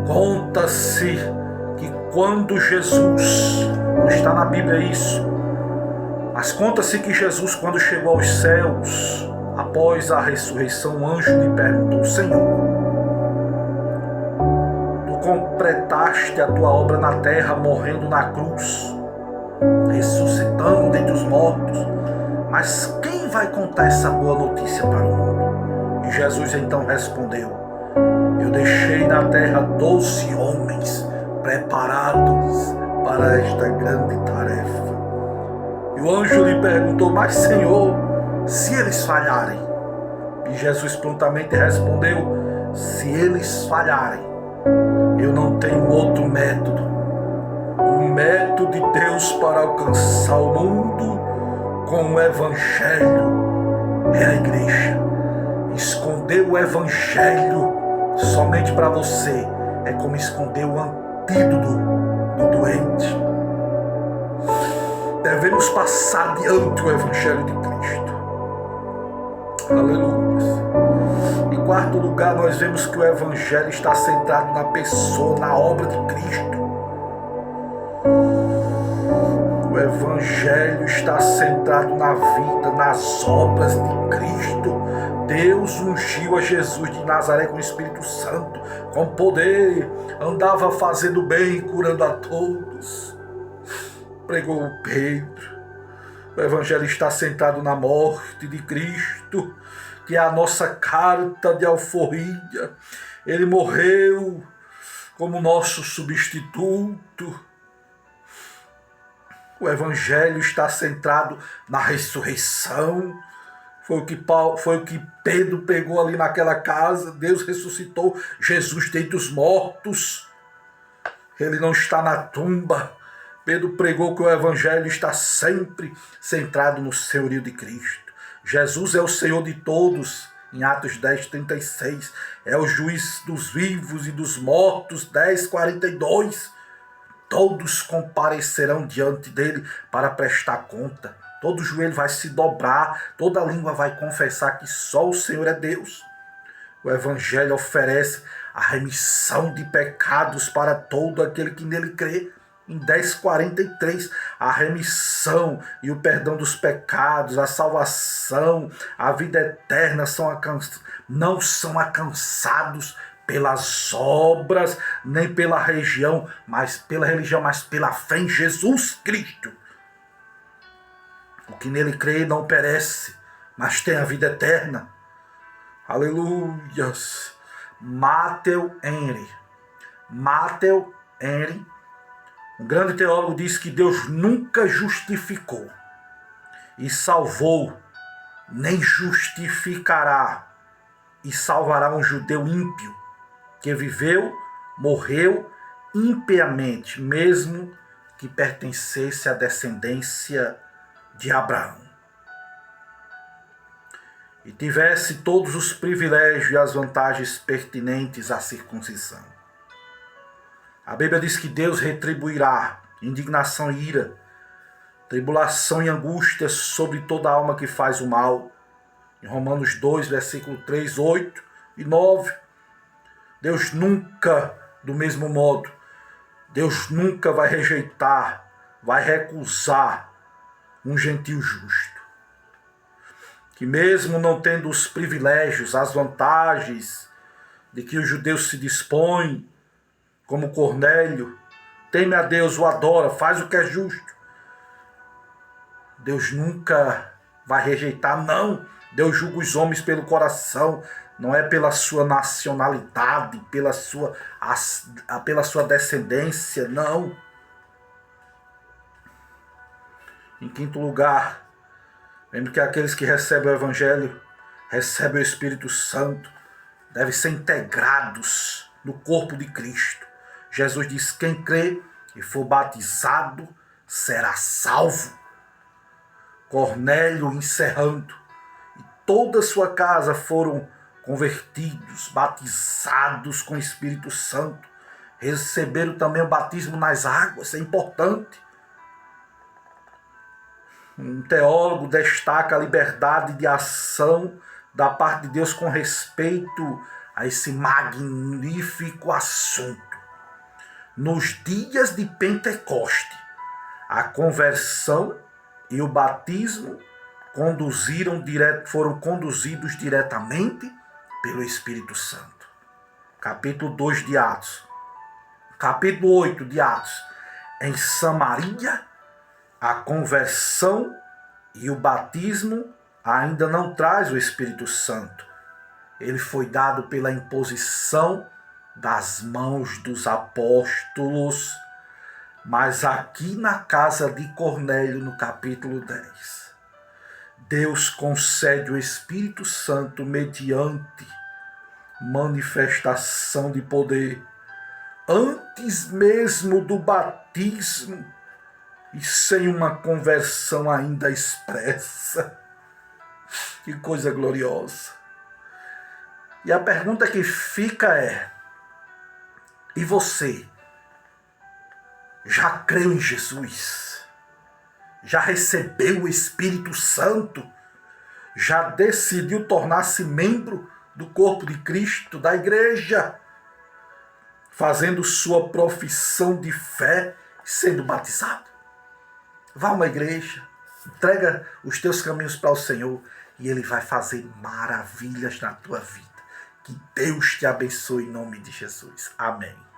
Conta-se que quando Jesus, não está na Bíblia isso, mas conta-se que Jesus, quando chegou aos céus, após a ressurreição, o anjo lhe perguntou: Senhor, tu completaste a tua obra na terra, morrendo na cruz, ressuscitando dentre os mortos, mas quem vai contar essa boa notícia para o mundo? E Jesus então respondeu: eu deixei na terra 12 homens preparados para esta grande tarefa. E o anjo lhe perguntou: mas Senhor, se eles falharem? E Jesus prontamente respondeu: se eles falharem, eu não tenho outro método. O método de Deus para alcançar o mundo com o Evangelho é a igreja. Esconder o Evangelho somente para você é como esconder o antídoto do doente. Devemos passar diante o Evangelho de Cristo. Aleluia. Em quarto lugar, nós vemos que o Evangelho está centrado na pessoa, na obra de Cristo. O Evangelho está centrado na vida, nas obras de Cristo. Deus ungiu a Jesus de Nazaré com o Espírito Santo, com poder, andava fazendo bem, curando a todos. Pregou Pedro. O Evangelho está centrado na morte de Cristo, que é a nossa carta de alforria. Ele morreu como nosso substituto. O Evangelho está centrado na ressurreição. Foi o que Pedro pegou ali naquela casa. Deus ressuscitou Jesus dentre os mortos. Ele não está na tumba. Pedro pregou que o Evangelho está sempre centrado no senhorio de Cristo. Jesus é o Senhor de todos, em Atos 10:36. É o juiz dos vivos e dos mortos, 10:42. Todos comparecerão diante dele para prestar conta. Todo joelho vai se dobrar, toda língua vai confessar que só o Senhor é Deus. O Evangelho oferece a remissão de pecados para todo aquele que nele crê. Em 10:43, a remissão e o perdão dos pecados, a salvação, a vida eterna não são alcançados pelas obras, nem pela religião, mas pela fé em Jesus Cristo. O que nele crê não perece, mas tem a vida eterna. Aleluias. Matthew Henry, um grande teólogo, diz que Deus nunca justificou e salvou, nem justificará e salvará um judeu ímpio que viveu, morreu impiamente, mesmo que pertencesse à descendência de Abraão e tivesse todos os privilégios e as vantagens pertinentes à circuncisão. A Bíblia diz que Deus retribuirá indignação e ira, tribulação e angústia sobre toda alma que faz o mal. Em Romanos 2, versículo 3, 8 e 9. Deus nunca, do mesmo modo, Deus nunca vai rejeitar, vai recusar um gentio justo, que mesmo não tendo os privilégios, as vantagens de que os judeus se dispõem, como Cornélio, teme a Deus, o adora, faz o que é justo, Deus nunca vai rejeitar, não. Deus julga os homens pelo coração, não é pela sua nacionalidade, pela sua descendência, não. Em quinto lugar, lembro que aqueles que recebem o Evangelho, recebem o Espírito Santo, devem ser integrados no corpo de Cristo. Jesus diz: quem crê e for batizado será salvo. Cornélio, encerrando, e toda a sua casa foram convertidos, batizados com o Espírito Santo. Receberam também o batismo nas águas, é importante. Um teólogo destaca a liberdade de ação da parte de Deus com respeito a esse magnífico assunto. nos dias de Pentecoste, a conversão e o batismo foram conduzidos diretamente pelo Espírito Santo. Capítulo 2 de Atos. Capítulo 8 de Atos. Em Samaria, a conversão e o batismo ainda não traz o Espírito Santo. Ele foi dado pela imposição das mãos dos apóstolos, mas aqui na casa de Cornélio, no capítulo 10, Deus concede o Espírito Santo mediante manifestação de poder, antes mesmo do batismo e sem uma conversão ainda expressa. Que coisa gloriosa! E a pergunta que fica é: e você? Já creu em Jesus? Já recebeu o Espírito Santo? Já decidiu tornar-se membro do corpo de Cristo, da igreja, fazendo sua profissão de fé e sendo batizado? Vá a uma igreja, entrega os teus caminhos para o Senhor e Ele vai fazer maravilhas na tua vida. Que Deus te abençoe em nome de Jesus. Amém.